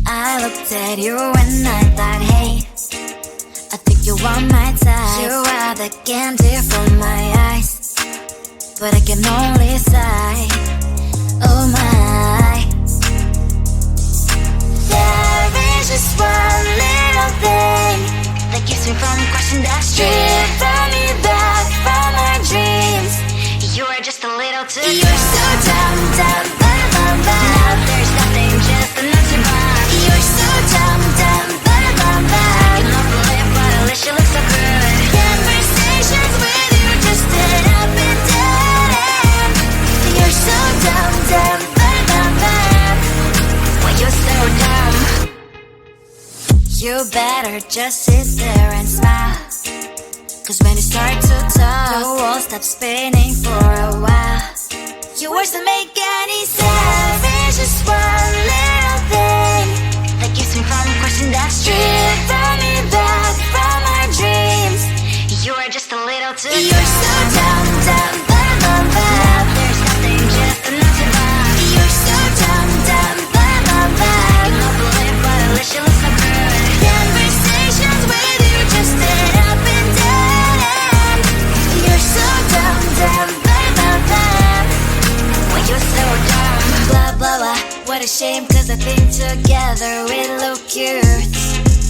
I looked at you and I thought, hey, want my type. You are the candy from my eyes, but I can only sigh. Oh my. There is just one little thing that keeps me from crossing that street. Bring me back from my dreams. You are just a little too close. You're so dumb, dumb, bum, bum, bum. Now there's nothing, just an empty box. You're so dumb, dumb, bum, bum, bum. I cannot believe, but at least you look so good. Conversations with you just dead up and dead. You're so dumb, dumb, bum, bum, bum. When you're so dumb, you better just sit there and smile. Cause when you start to talk, the world stops spinning for a while. Your words don't make any sense. There's just one little thing that keeps me from crossing that street. Bring me back from my dreams. You are just a little too close. You're so dumb, dumb, bum, bum, bum. There's nothing, just an empty box. You're so dumb, dumb, bum, bum, bum. I cannot believe, but at least you look so good. Conversations with you just end up in dead. You're so dumb, dumb, bum, bum, bum. When you're so dumb. Blah, blah, blah. What a shame, cause I think together we look cute.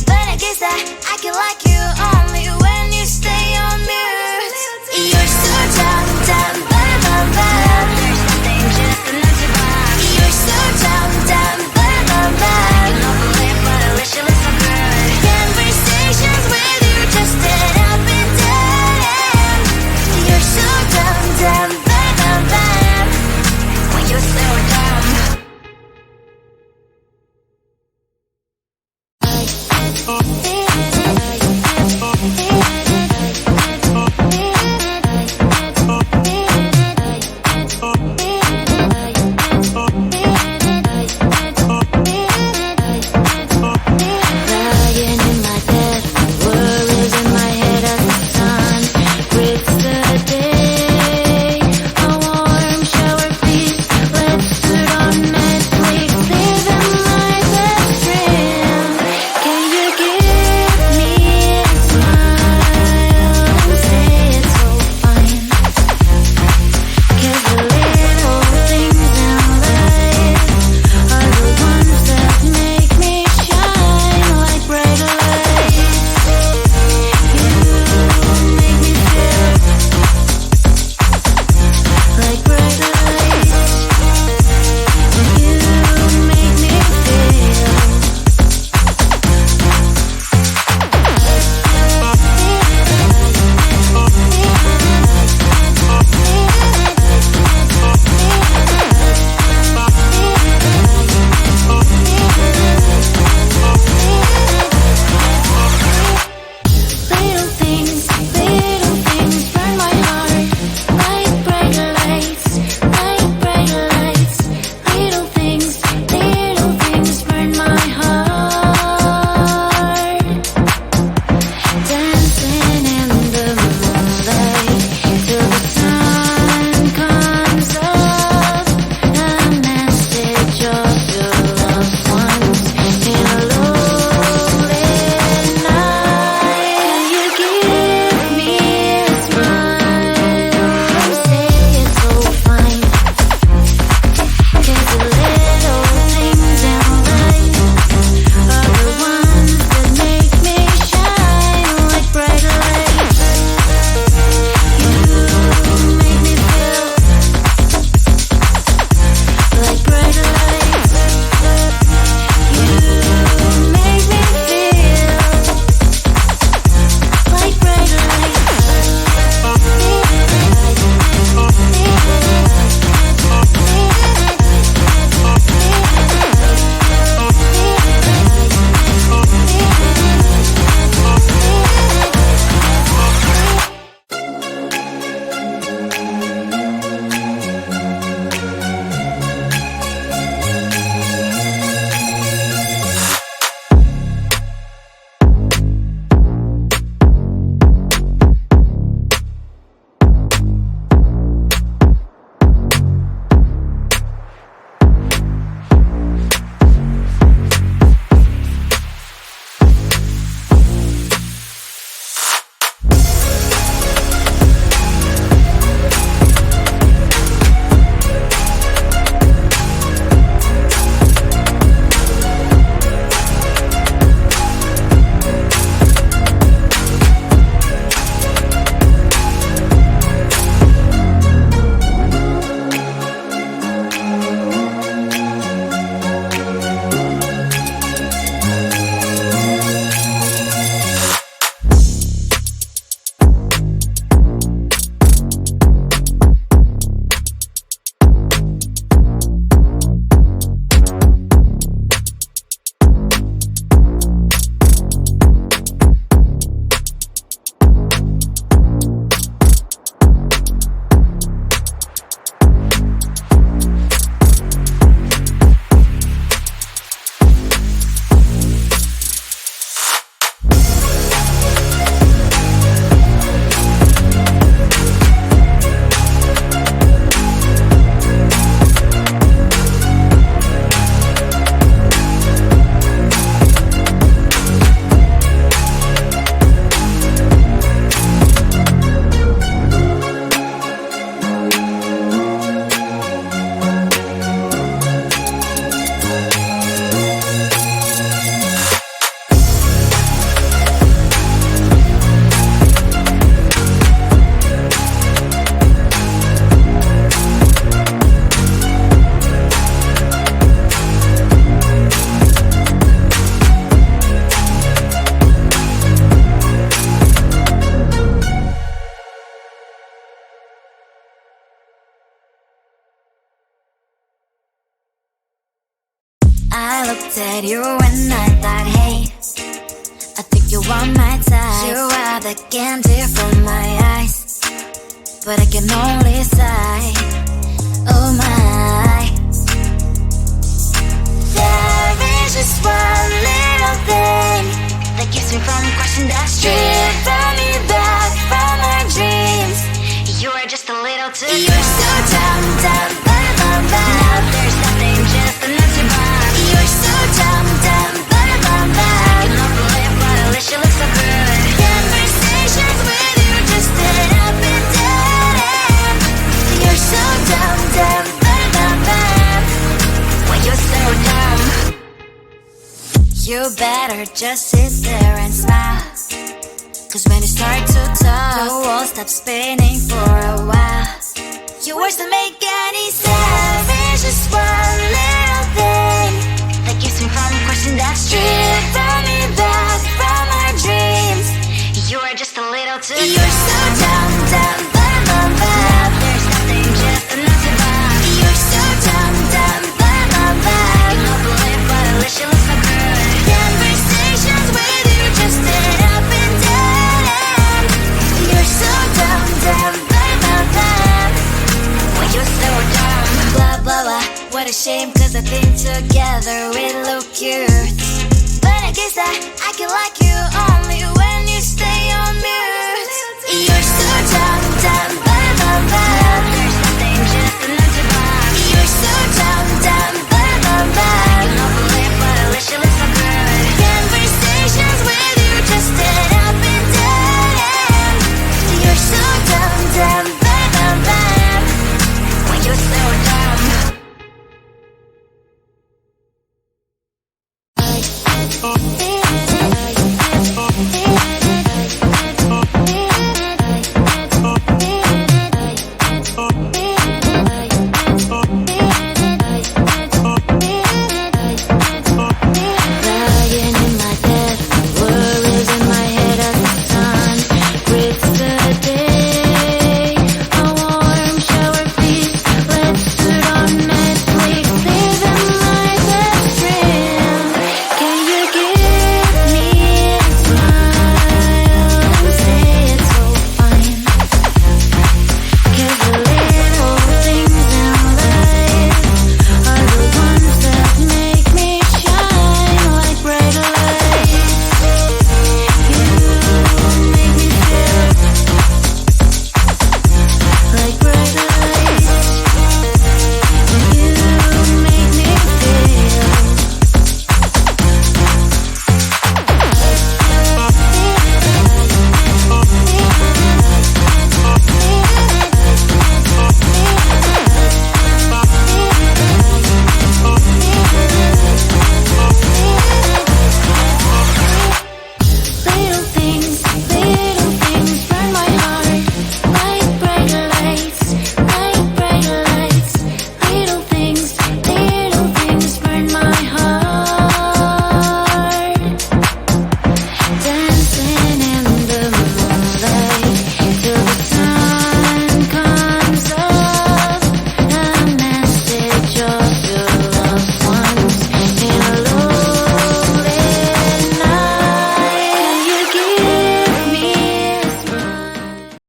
But I guess that I can like you only when you stay on mute. You're so dumb, dumb, bum, bum, bum. There's nothing, just an empty box. You're so dumb, dumb, bum, bum, bum. I cannot believe, but at least you look so good. Conversations with you just end up in dead. You're so dumb, dumb, bum, bum, bum. When you're so dumb. at you and I thought, hey, I think you are my type. You are the candy from my eyes, but I can only sigh, oh my. There is just one little thing that keeps me from crossing that street, drive me back from my dreams. You are just a little too close. You're so dumb, dumb, bum, bum, bum. Now there's nothing, just enough to buy. You're so dumb, dumb, bum, bum, bum. You love the lip, but at least you look so good. Conversations with you just end up in dead end. You're so dumb, dumb, bum, bum, bum. When you're so dumb, you better just sit there and smile, 'cause when you start to talk, the world stops spinning for a while. Your words don't make any sense. There's just one little thing that keeps me from crossing that street, from me back from my dreams. You are just a little too close. You're so dumb, dumb, bum, bum, bum. Now there's nothing, just enough to buy. You're so dumb, dumb, bum, bum, bum. You love the lip, but at least you look so good. Conversations with you just end up in dead end. You're so dumb, dumb, bum, bum, bum. When you're so dumb, blah, blah, blah. What a shame, 'cause I think together we look cute, but I guess that I can like you